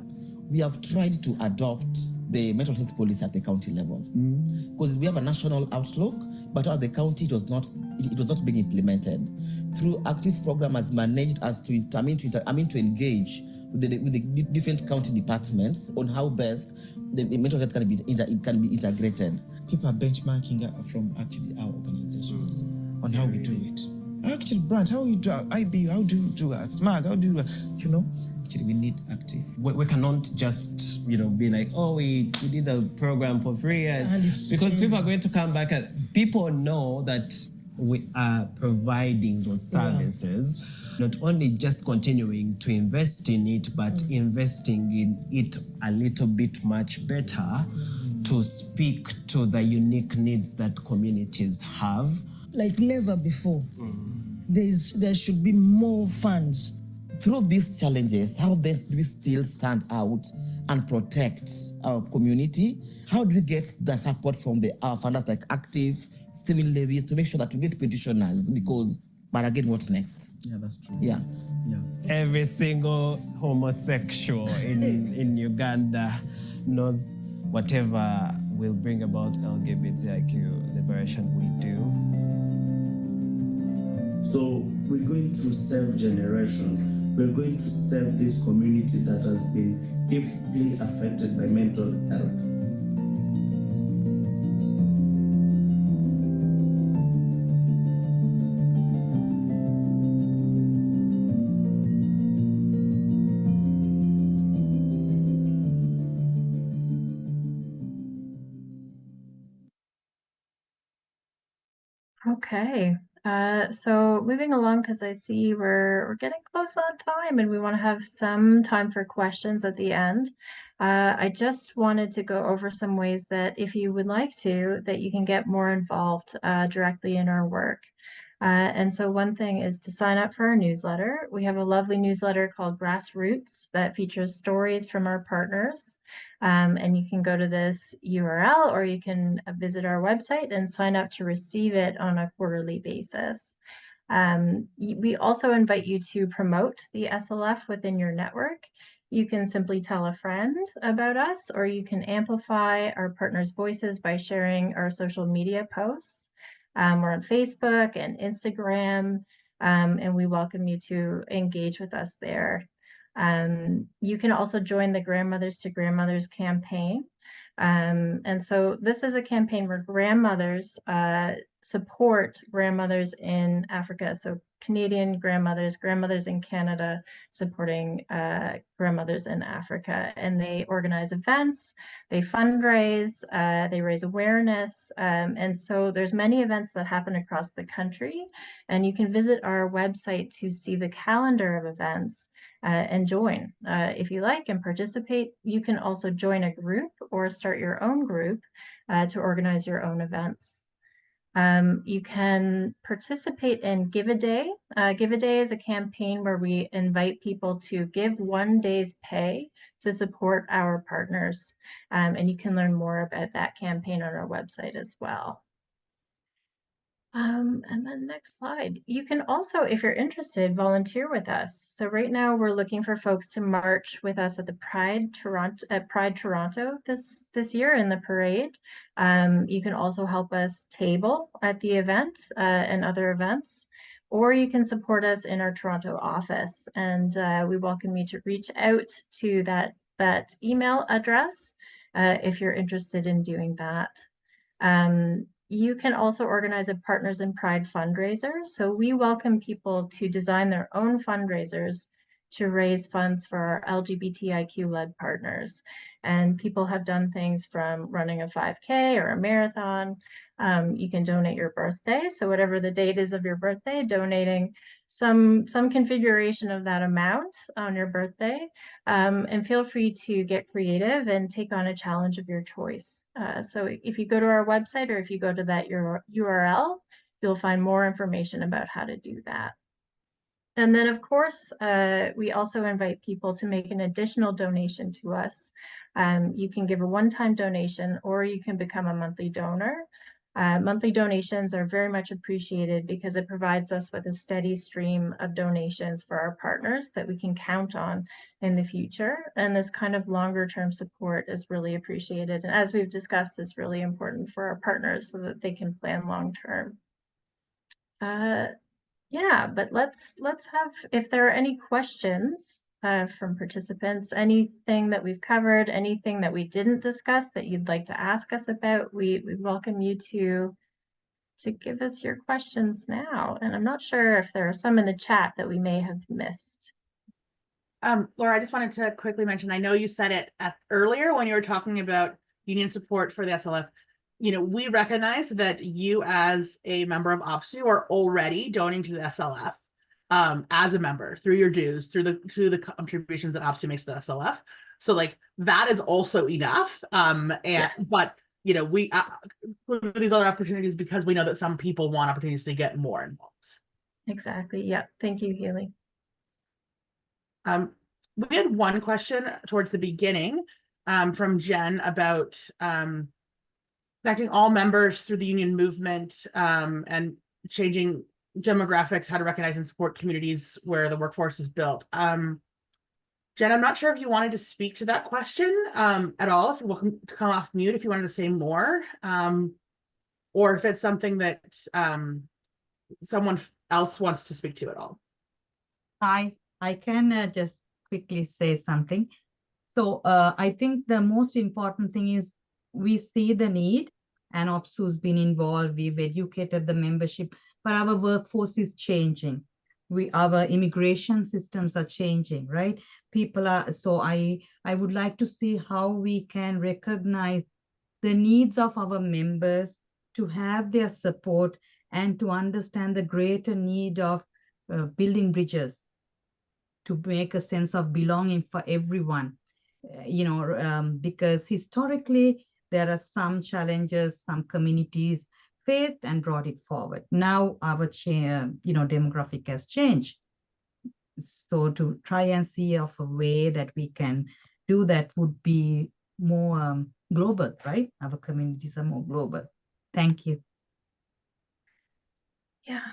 We have tried to adopt the mental health policy at the county level, because we have a national outlook, but at the county it was not being implemented. Through Active program has managed us to engage with the different county departments on how best the mental health can be integrated. People are benchmarking from actually our organizations on how we do it. Actually, Brand, how you do IB, how do you do SMAG, how do you, actually we need Active. We cannot just, be like, oh, we did the program for 3 years, because people are going to come back and people know that we are providing those services, not only just continuing to invest in it, but investing in it a little bit much better to speak to the unique needs that communities have. Like never before. There should be more funds. Through these challenges, how then do we still stand out and protect our community? How do we get the support from our funders like Active, Stephen Levis, to make sure that we get petitioners? Because, but again, what's next? Yeah, that's true. Yeah. Every single homosexual in Uganda knows whatever will bring about LGBTIQ liberation, we do. So we're going to save generations. We're going to save this community that has been deeply affected by mental health. Okay. So moving along, because I see we're getting close on time and we want to have some time for questions at the end. I just wanted to go over some ways that if you would like to, that you can get more involved directly in our work. And so one thing is to sign up for our newsletter. We have a lovely newsletter called Grassroots that features stories from our partners. And you can go to this URL, or you can visit our website and sign up to receive it on a quarterly basis. We also invite you to promote the SLF within your network. You can simply tell a friend about us, or you can amplify our partners' voices by sharing our social media posts. We're on Facebook and Instagram, and we welcome you to engage with us there. You can also join the Grandmothers to Grandmothers campaign. And so this is a campaign where grandmothers support grandmothers in Africa. So Canadian grandmothers, grandmothers in Canada supporting grandmothers in Africa. And they organize events, they fundraise, they raise awareness. And so there's many events that happen across the country. And you can visit our website to see the calendar of events and join if you like and participate. You can also join a group or start your own group to organize your own events. You can participate in Give a Day. Give a Day is a campaign where we invite people to give 1 day's pay to support our partners. And you can learn more about that campaign on our website as well. And then next slide. You can also, if you're interested, volunteer with us. So right now we're looking for folks to march with us at the Pride Toronto this year in the parade. You can also help us table at the event and other events, or you can support us in our Toronto office. And we welcome you to reach out to that email address if you're interested in doing that. You can also organize a Partners in Pride fundraiser. So we welcome people to design their own fundraisers to raise funds for our LGBTIQ-led partners. And people have done things from running a 5K or a marathon. You can donate your birthday. So whatever the date is of your birthday, donating some configuration of that amount on your birthday. And feel free to get creative and take on a challenge of your choice. So if you go to our website or if you go to that URL, you'll find more information about how to do that. And then, of course, we also invite people to make an additional donation to us. You can give a one-time donation or you can become a monthly donor. Monthly donations are very much appreciated because it provides us with a steady stream of donations for our partners that we can count on in the future. And this kind of longer term support is really appreciated. And as we've discussed, it's really important for our partners so that they can plan long term. Yeah, but let's have, if there are any questions from participants, anything that we've covered, anything that we didn't discuss that you'd like to ask us about, we welcome you to give us your questions now. And I'm not sure if there are some in the chat that we may have missed. Laura, I just wanted to quickly mention, I know you said it earlier when you were talking about union support for the SLF. You know, we recognize that you as a member of OPSEU are already donating to the SLF as a member through your dues, through the contributions that OPSEU makes to the SLF. So like that is also enough. Yes. But you know, we include these other opportunities because we know that some people want opportunities to get more involved. Exactly. Yeah. Thank you, Healy. We had one question towards the beginning from Jen about connecting all members through the union movement and changing demographics, how to recognize and support communities where the workforce is built. Jen, I'm not sure if you wanted to speak to that question at all. If you're welcome to come off mute if you wanted to say more, or if it's something that someone else wants to speak to at all. Hi, I can just quickly say something. So I think the most important thing is we see the need, and OPSEU's been involved. We've educated the membership, but our workforce is changing. Our immigration systems are changing, right? People are, so I would like to see how we can recognize the needs of our members to have their support and to understand the greater need of building bridges to make a sense of belonging for everyone. You know, because historically there are some challenges, some communities faced and brought it forward. Now our demographic has changed. So to try and see of a way that we can do that would be more global, right? Our communities are more global. Thank you. Yeah,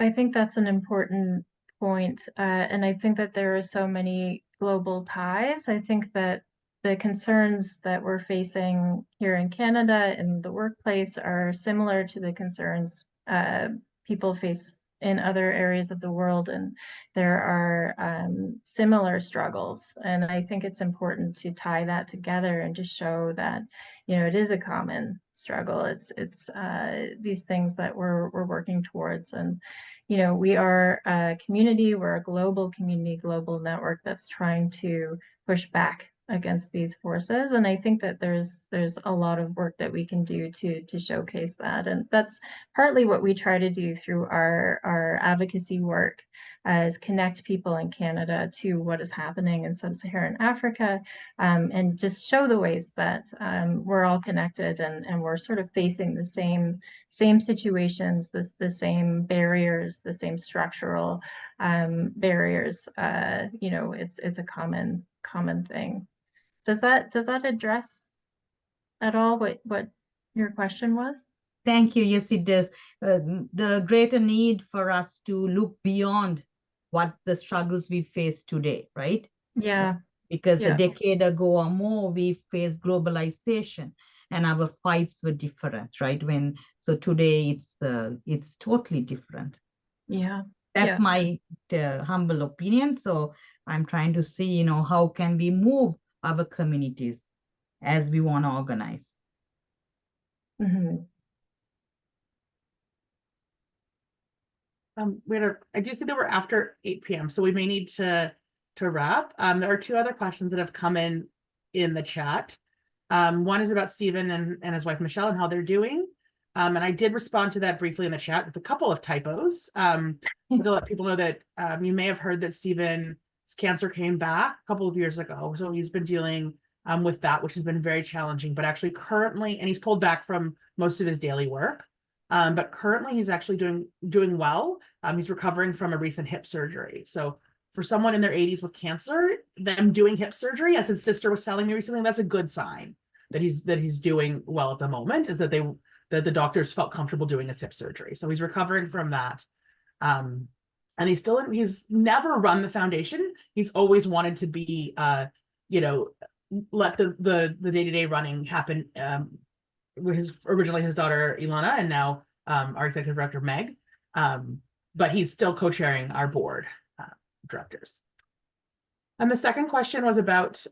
I think that's an important point. And I think that there are so many global ties. I think that the concerns that we're facing here in Canada in the workplace are similar to the concerns people face in other areas of the world, and there are similar struggles. And I think it's important to tie that together and to show that, you know, it is a common struggle. It's these things that we're working towards. And, you know, we are a community, we're a global community, global network that's trying to push back against these forces. And I think that there's a lot of work that we can do to showcase that. And that's partly what we try to do through our advocacy work, is connect people in Canada to what is happening in sub-Saharan Africa, and just show the ways that we're all connected, and we're sort of facing the same situations, the same barriers, the same structural barriers. You know, it's a common thing. Does that address at all what your question was? Thank you. Yes, it does. The greater need for us to look beyond what the struggles we face today, right? Yeah. Because Yeah. a decade ago or more, we faced globalization, and our fights were different, right? So today it's totally different. Yeah. That's Yeah. my humble opinion. So I'm trying to see, you know, how can we move our communities as we want to organize. Mm-hmm. I do see that we're after 8 p.m., so we may need to wrap. There are two other questions that have come in the chat. One is about Stephen and his wife Michelle and how they're doing. And I did respond to that briefly in the chat with a couple of typos. To let people know that you may have heard that Stephen's cancer came back a couple of years ago. So he's been dealing with that, which has been very challenging, but actually currently, and he's pulled back from most of his daily work. But currently he's actually doing well. He's recovering from a recent hip surgery. So for someone in their 80s with cancer, them doing hip surgery, as his sister was telling me recently, that's a good sign that he's doing well at the moment, is that the doctors felt comfortable doing his hip surgery. So he's recovering from that. And he's never run the foundation. He's always wanted to be, you know, let the day-to-day running happen with originally his daughter Ilana, and now our executive director Meg, but he's still co-chairing our board directors. And the second question was about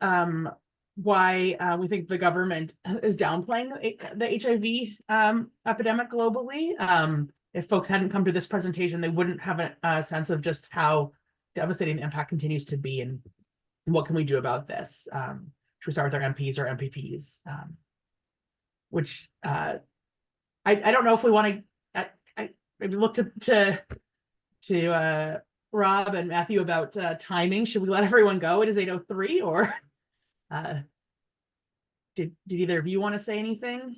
why we think the government is downplaying the HIV epidemic globally. If folks hadn't come to this presentation, they wouldn't have a sense of just how devastating the impact continues to be, and what can we do about this. Should we start with our MPs or MPPs? Which I don't know if we want to maybe look to Rob and Matthew about timing. Should we let everyone go? It is 8:03, or did either of you want to say anything?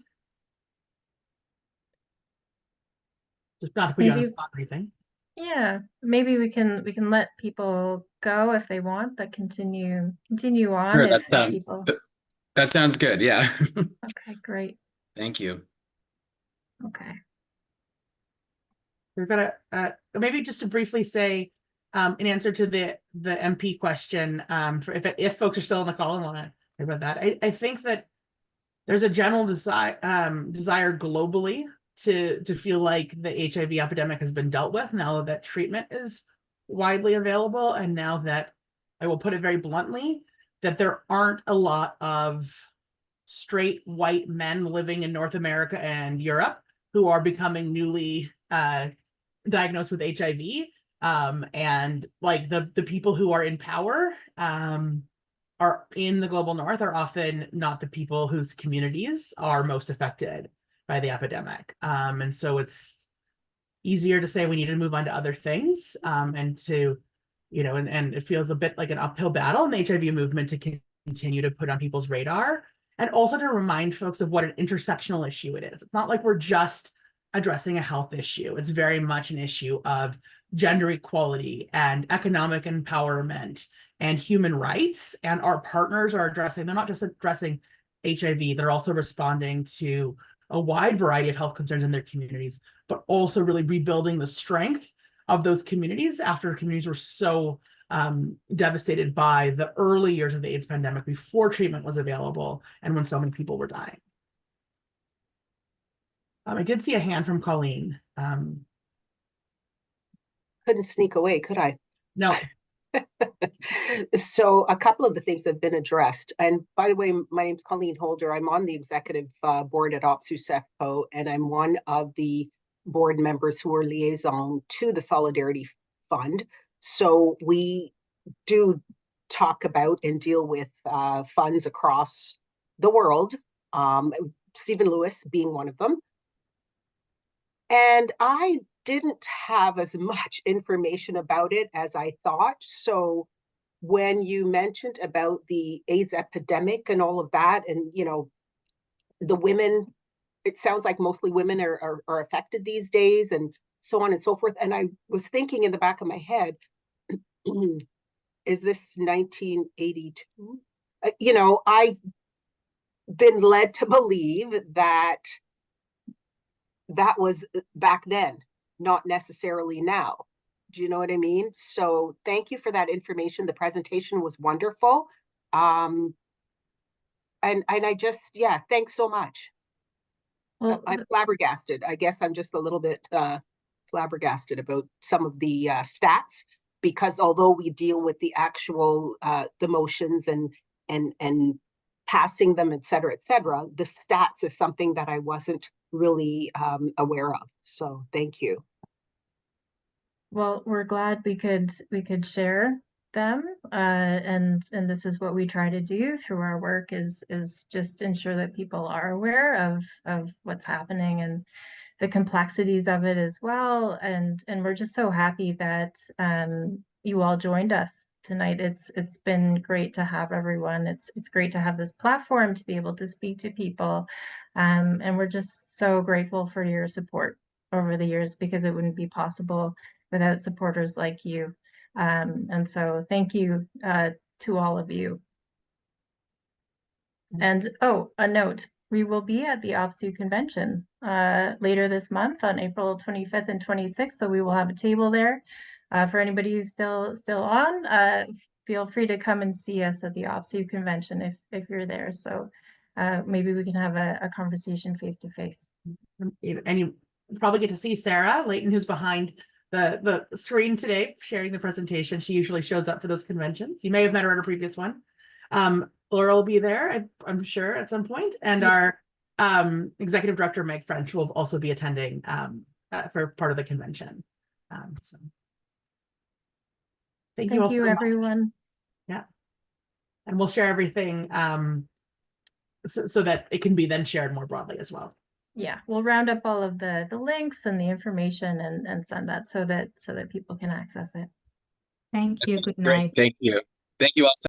Just not to put you on the spot or anything. Yeah, maybe we can let people go if they want, but continue on. Sure, if people. That sounds good. Yeah. Okay, great. Thank you. Okay. We're gonna maybe just to briefly say, in answer to the MP question, if folks are still on the call and want to hear about that, I think that there's a general desire globally to feel like the HIV epidemic has been dealt with now that treatment is widely available, and now that, I will put it very bluntly, that there aren't a lot of straight white men living in North America and Europe who are becoming newly diagnosed with HIV, and like the people who are in power are in the global north are often not the people whose communities are most affected by the epidemic, and so it's easier to say we need to move on to other things, and to, you know, and it feels a bit like an uphill battle in the HIV movement to continue to put on people's radar, and also to remind folks of what an intersectional issue it is. It's not like we're just addressing a health issue. It's very much an issue of gender equality and economic empowerment and human rights. And our partners are addressing, they're not just addressing HIV, they're also responding to a wide variety of health concerns in their communities, but also really rebuilding the strength of those communities after communities were so devastated by the early years of the AIDS pandemic, before treatment was available and when so many people were dying. I did see a hand from Colleen. couldn't sneak away, could I? No. So a couple of the things have been addressed. And by the way, my name's Colleen Holder. I'm on the executive board at OPSEU SEFPO, and I'm one of the board members who are liaison to the Solidarity Fund. So we do talk about and deal with funds across the world, Stephen Lewis being one of them. And I didn't have as much information about it as I thought. So when you mentioned about the AIDS epidemic and all of that, and you know, the women, it sounds like mostly women are affected these days, and so on and so forth. And I was thinking in the back of my head, is this 1982? You know, I've been led to believe that that was back then, not necessarily now. Do you know what I mean? So thank you for that information. The presentation was wonderful. And I just, yeah, thanks so much. Well, I'm flabbergasted. I guess I'm just a little bit flabbergasted about some of the stats, because although we deal with the actual the motions and passing them, et cetera, the stats is something that I wasn't really aware of. So thank you. Well, we're glad we could share them, and this is what we try to do through our work is just ensure that people are aware of what's happening and the complexities of it as well. And we're just so happy that you all joined us tonight. It's been great to have everyone. It's great to have this platform to be able to speak to people, and we're just so grateful for your support over the years, because it wouldn't be possible without supporters like you. And so thank you to all of you. And oh, a note, we will be at the OPSEU convention later this month on April 25th and 26th. So we will have a table there for anybody who's still on. Feel free to come and see us at the OPSEU convention if you're there. So maybe we can have a conversation face to face. And you probably get to see Sarah Layton, who's behind the screen today, sharing the presentation. She usually shows up for those conventions. You may have met her at a previous one. Laura will be there, I'm sure, at some point. And our executive director, Meg French, will also be attending for part of the convention. So thank you all so much, everyone. Yeah. And we'll share everything so that it can be then shared more broadly as well. Yeah, we'll round up all of the links and the information and send that so that people can access it. Thank you. Good night. Great. Thank you. Thank you all so